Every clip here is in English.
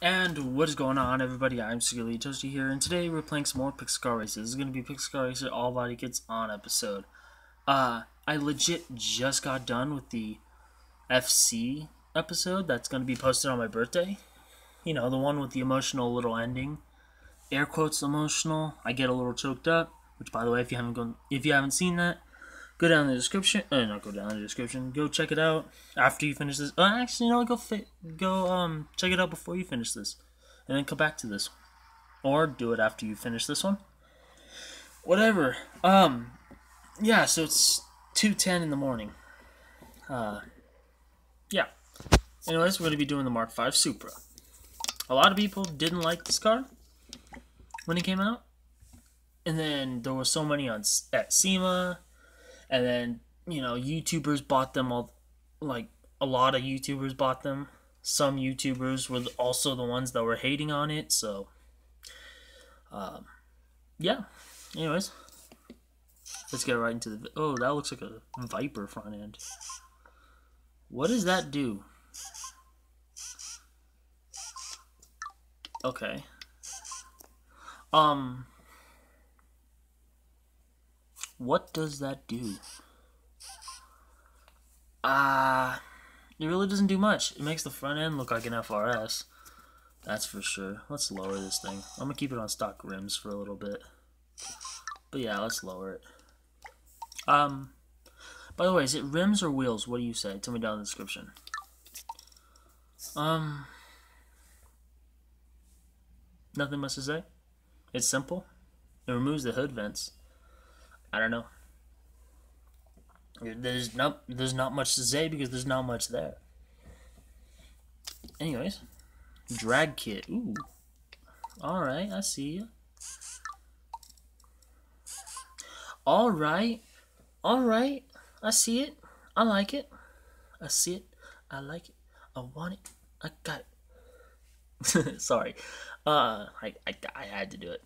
And what is going on, everybody? I'm Securely Toasty here, and today we're playing some more PCR Racer. This is going to be PCR Racer All Body Kits on episode. I legit just got done with the FC episode that's going to be posted on my birthday. You know, the one with the emotional little ending. Air quotes emotional. I get a little choked up, which, by the way, if you haven't seen that, go down in the description. Not go down in the description. Go check it out after you finish this. Actually, you know, go check it out before you finish this, and then come back to this, or do it after you finish this one. Whatever. Yeah. So it's 2:10 in the morning. Yeah. Anyways, we're gonna be doing the Mark V Supra. A lot of people didn't like this car when it came out, and then there were so many at SEMA. And then, you know, YouTubers bought them all, like, a lot of YouTubers bought them. Some YouTubers were also the ones that were hating on it, so, yeah. Anyways, let's get right into the, oh, that looks like a Viper front end. What does that do? Okay. What does that do? It really doesn't do much. It makes the front end look like an FRS. That's for sure. Let's lower this thing. I'm gonna keep it on stock rims for a little bit. But yeah, let's lower it. By the way, is it rims or wheels? What do you say? Tell me down in the description. Nothing much to say. It's simple. It removes the hood vents. I don't know. There's not much to say because there's not much there. Anyways, drag kit. Ooh. Alright, I see you. Alright. Alright. I see it. I like it. I see it. I like it. I want it. I got it. Sorry. I had to do it.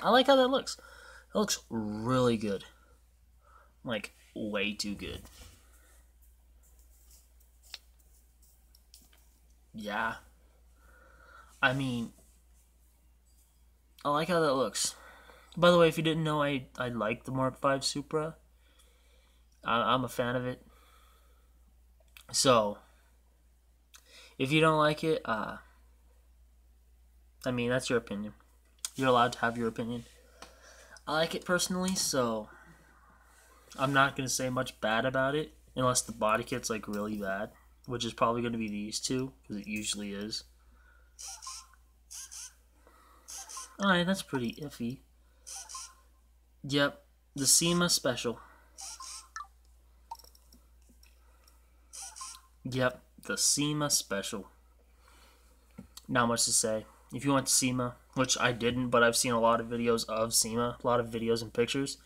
I like how that looks. It looks really good. Like, way too good. Yeah. I mean, I like how that looks. By the way, if you didn't know, I like the Mark V Supra. I'm a fan of it. So, if you don't like it, I mean, that's your opinion. You're allowed to have your opinion. I like it personally, so I'm not going to say much bad about it unless the body kit's like really bad, which is probably going to be these two, because it usually is. Alright, that's pretty iffy. Yep, the SEMA special. Yep, the SEMA special. Not much to say. If you went to SEMA, which I didn't, but I've seen a lot of videos of SEMA, a lot of videos and pictures.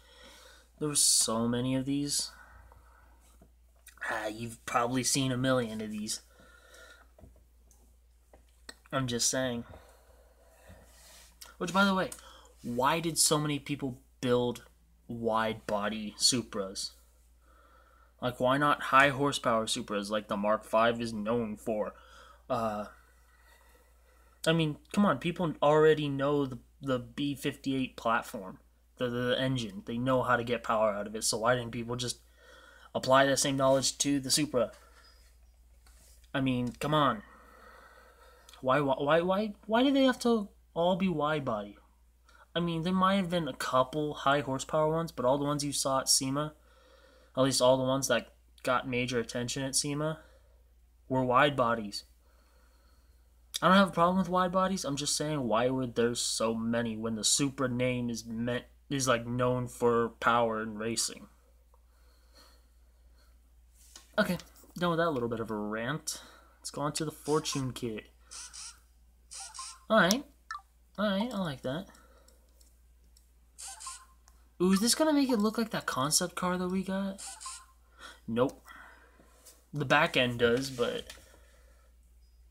There were so many of these. You've probably seen a million of these. I'm just saying. Which, by the way, why did so many people build wide body Supras? Like, why not high horsepower Supras like the Mark V is known for? I mean, come on, people already know the B58 platform, the engine. They know how to get power out of it, so why didn't people just apply that same knowledge to the Supra? I mean, come on. Why do they have to all be wide body? I mean, there might have been a couple high horsepower ones, but all the ones you saw at SEMA, at least all the ones that got major attention at SEMA, were wide bodies. I don't have a problem with wide bodies. I'm just saying, why were there so many when the Supra name is like known for power and racing? Okay, done with that little bit of a rant. Let's go on to the Fortune kit. Alright, I like that. Ooh, is this gonna make it look like that concept car that we got? Nope. The back end does, but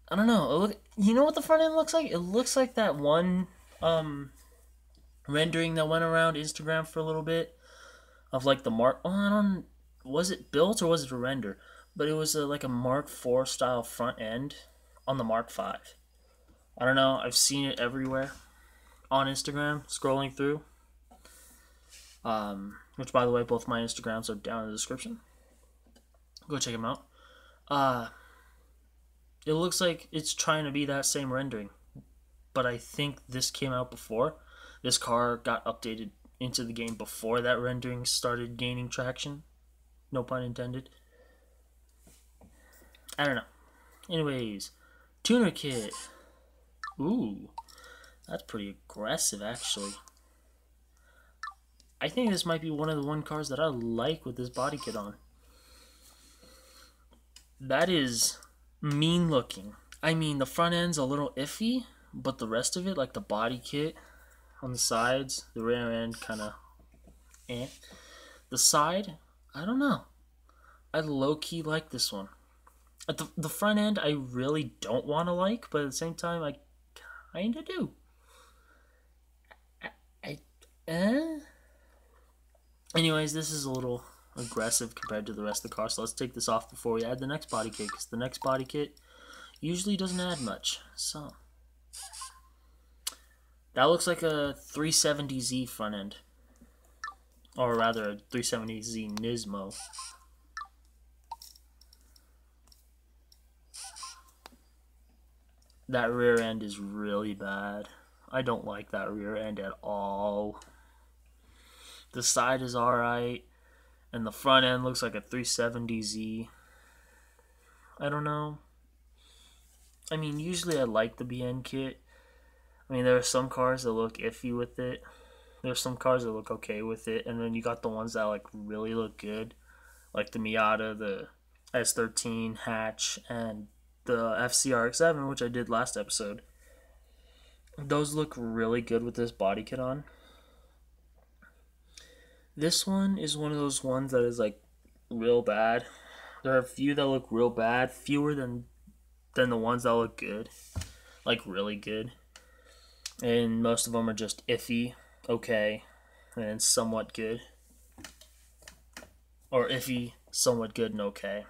I don't know. You know what the front end looks like? It looks like that one rendering that went around Instagram for a little bit of like the Mark. Oh, I don't. Was it built or was it a render? But it was like a Mark IV style front end on the Mark V. I don't know. I've seen it everywhere on Instagram, scrolling through. Which, by the way, both my Instagrams are down in the description. Go check them out. Uh, it looks like it's trying to be that same rendering, but I think this came out before. This car got updated into the game before that rendering started gaining traction. No pun intended. I don't know. Anyways, tuner kit. Ooh, that's pretty aggressive, actually. I think this might be one of the cars that I like with this body kit on. That is mean looking. I mean, the front end's a little iffy, but the rest of it, like the body kit on the sides, the rear end kind of eh. The side, I don't know. I low-key like this one. At the front end, I really don't want to like, but at the same time, I kind of do. Anyways, this is a little aggressive compared to the rest of the car, so let's take this off before we add the next body kit, because the next body kit usually doesn't add much. So that looks like a 370Z front end, or rather a 370Z Nismo. That rear end is really bad. I don't like that rear end at all. The side is alright, and the front end looks like a 370Z. I don't know. I mean, usually I like the BN kit. I mean, there are some cars that look iffy with it. There's some cars that look okay with it, and then you got the ones that like really look good, like the Miata, the S13 hatch, and the FCRX7, which I did last episode. Those look really good with this body kit on. This one is one of those ones that is like real bad. There are a few that look real bad, fewer than the ones that look good, like really good. And most of them are just iffy, okay, and somewhat good. Or iffy, somewhat good, and okay.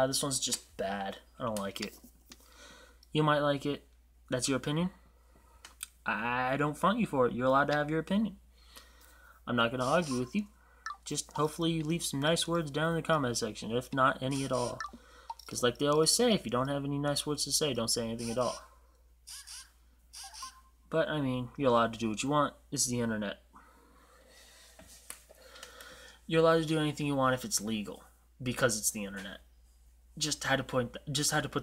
This one's just bad. I don't like it. You might like it. That's your opinion. I don't front you for it. You're allowed to have your opinion. I'm not going to argue with you. Just hopefully you leave some nice words down in the comment section, if not any at all. Because like they always say, if you don't have any nice words to say, don't say anything at all. But, I mean, you're allowed to do what you want. This is the internet. You're allowed to do anything you want if it's legal, because it's the internet. Just had to put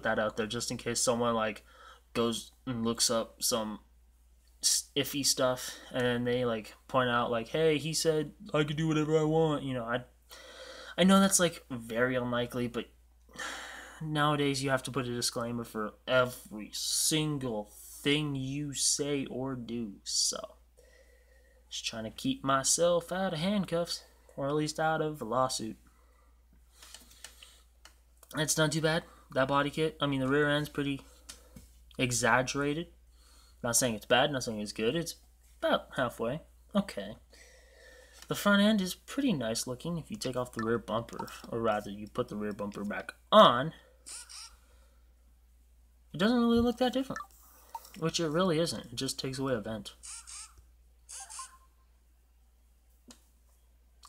that out there, just in case someone like goes and looks up some iffy stuff, and then they like point out like, hey, he said I could do whatever I want. You know, I know that's like very unlikely, but nowadays you have to put a disclaimer for every single thing you say or do. So just trying to keep myself out of handcuffs, or at least out of a lawsuit. It's not too bad. That body kit, I mean, the rear end's pretty exaggerated. Not saying it's bad, not saying it's good. It's about halfway. Okay. The front end is pretty nice looking if you take off the rear bumper, or rather, you put the rear bumper back on. It doesn't really look that different, which it really isn't. It just takes away a vent.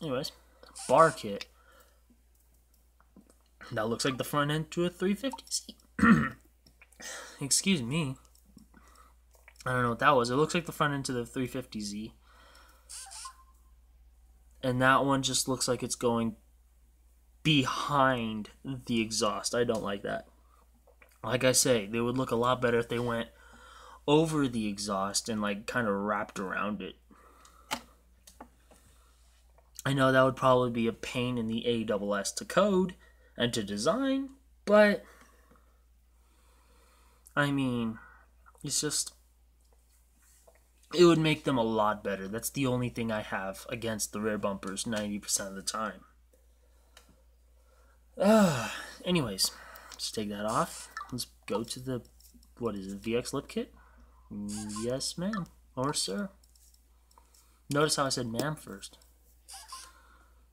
Anyways, bar kit. That looks like the front end to a 350Z. Excuse me. I don't know what that was. It looks like the front end to the 350Z. And that one just looks like it's going behind the exhaust. I don't like that. Like I say, they would look a lot better if they went over the exhaust and like kind of wrapped around it. I know that would probably be a pain in the ASS to code and to design, but I mean, it's just, it would make them a lot better. That's the only thing I have against the rear bumpers 90% of the time. Anyways, let's take that off. Let's go to the, what is it, VX lip kit? Yes, ma'am. Or sir. Notice how I said ma'am first.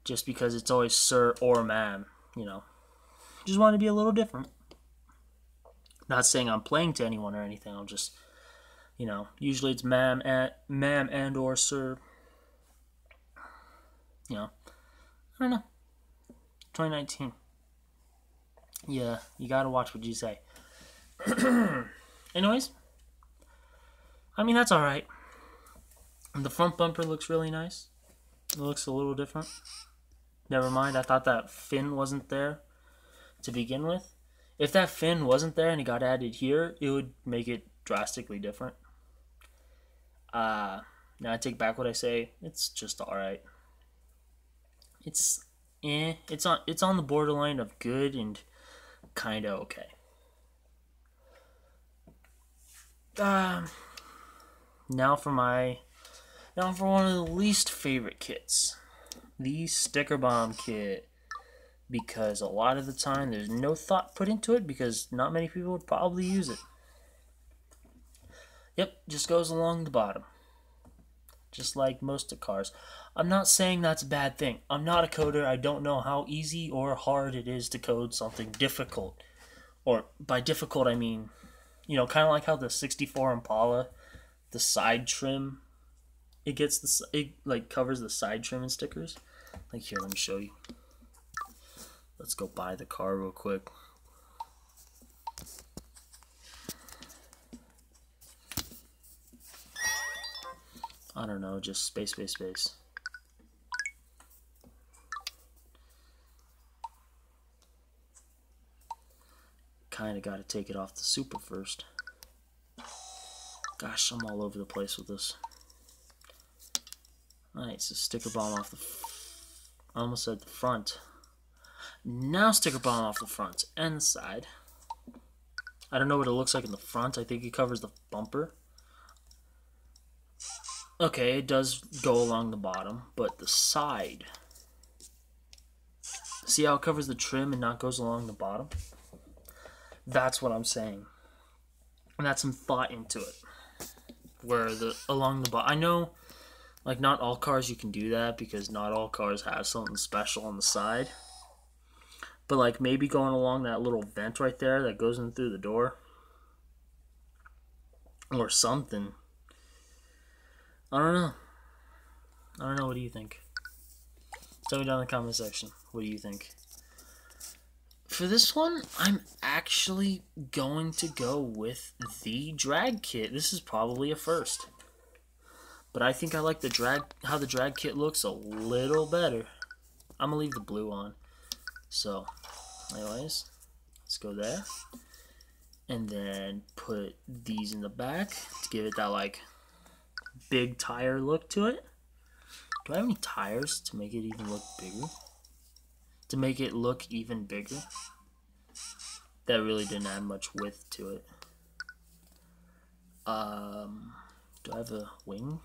Just because it's always sir or ma'am, you know. Just want to be a little different. Not saying I'm playing to anyone or anything. I'm just, usually it's ma'am and or sir. I don't know. 2019. Yeah, you gotta watch what you say. Anyways, that's alright. The front bumper looks really nice. It looks a little different. Never mind, I thought that fin wasn't there to begin with. If that fin wasn't there and it got added here, it would make it drastically different. Now I take back what I say. It's just alright. It's on the borderline of good and kinda okay. Now for one of the least favorite kits. The sticker bomb kit. Because a lot of the time there's no thought put into it because not many people would probably use it. Yep, just goes along the bottom. Just like most of cars. I'm not saying that's a bad thing. I'm not a coder. I don't know how easy or hard it is to code something difficult. Or by difficult I mean, kind of like how the 64 Impala, the side trim, it covers the side trim and stickers. Like here, let me show you. Let's go buy the car real quick. I don't know, just space. Kinda gotta take it off the Supra first. Gosh, I'm all over the place with this. Alright, so sticker bomb off I almost said the front. Now sticker bomb off the front and the side. I don't know what it looks like in the front. I think it covers the bumper. Okay, it does go along the bottom, but the side. See how it covers the trim and not goes along the bottom? That's what I'm saying. And that's some thought into it. Where along the bottom, I know, like not all cars you can do that because not all cars have something special on the side. But like maybe going along that little vent right there that goes in through the door. Or something. I don't know. What do you think? Tell me down in the comment section. What do you think? For this one, I'm actually going to go with the drag kit. This is probably a first. But I think I like how the drag kit looks a little better. I'm going to leave the blue on. So, anyways, let's go there. And then put these in the back to give it that like big tire look to it. Do I have any tires to make it even look bigger? To make it look even bigger? That really didn't add much width to it. Do I have a wing?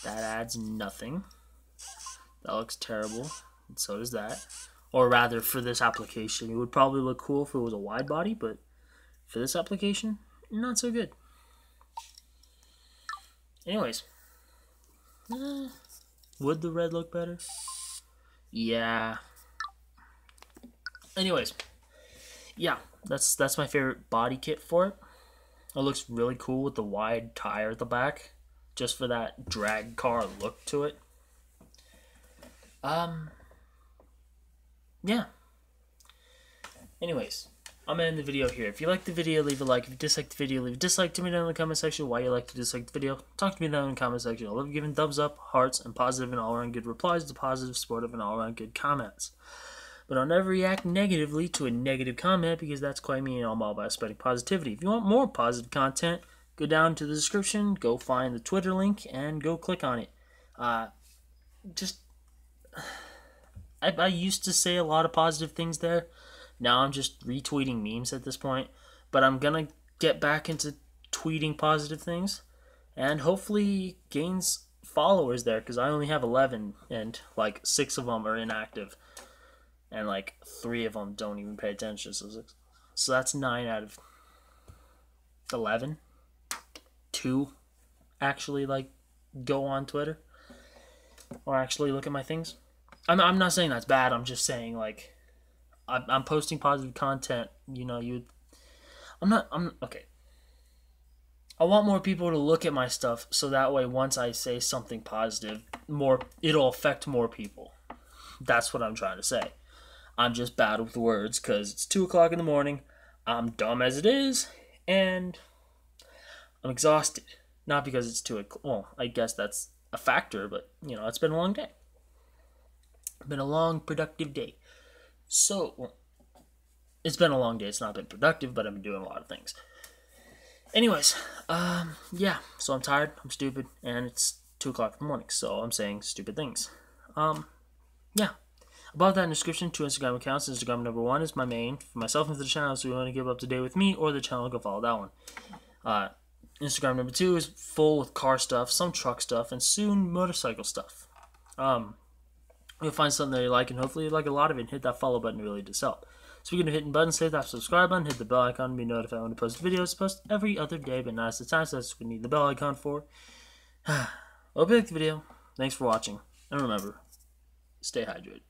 That adds nothing. That looks terrible. And so does that. Or rather, for this application, it would probably look cool if it was a wide body, but for this application, not so good. Anyways, would the red look better? Yeah. Anyways, yeah, that's my favorite body kit for it. It looks really cool with the wide tire at the back, just for that drag car look to it. Yeah. Anyways, I'm gonna end the video here. If you like the video, leave a like. If you dislike the video, leave a dislike. Tell me down in the comment section why you like to dislike the video. Talk to me down in the comment section. I love giving thumbs up, hearts, and positive and all-around good replies to positive, supportive, and all-around good comments. But I'll never react negatively to a negative comment because that's quite me and I'm all about spreading positivity. If you want more positive content, go down to the description, go find the Twitter link, and go click on it. I used to say a lot of positive things there. Now I'm just retweeting memes at this point. But I'm going to get back into tweeting positive things. And hopefully gains followers there. Because I only have 11. And like 6 of them are inactive. And like 3 of them don't even pay attention. So that's 9 out of 11. 2 actually like go on Twitter. Or actually look at my things. I'm not saying that's bad. I'm just saying like I'm posting positive content. I'm okay. I want more people to look at my stuff so that way once I say something positive, it'll affect more people. That's what I'm trying to say. I'm just bad with words because it's 2 o'clock in the morning. I'm dumb as it is, and I'm exhausted. Not because it's 2 o'clock. Well, I guess that's a factor, but it's been a long day. It's been a long, productive day. It's been a long day. It's not been productive, but I've been doing a lot of things. Anyways, yeah. So I'm tired. I'm stupid, and it's 2 o'clock in the morning. So I'm saying stupid things. Yeah. Above that in the description, 2 Instagram accounts. Instagram number 1 is my main for myself and for the channel. So if you want to keep up to date with me or the channel, go follow that one. Instagram number 2 is full with car stuff, some truck stuff, and soon motorcycle stuff. You'll find something that you like, and hopefully you like a lot of it, and hit that follow button. It really does help. Speaking of hitting buttons, hit that subscribe button, hit the bell icon to be notified when I post videos. I post every other day, but not at the time, so that's what we need the bell icon for. Hope you liked the video. Thanks for watching, and remember, stay hydrated.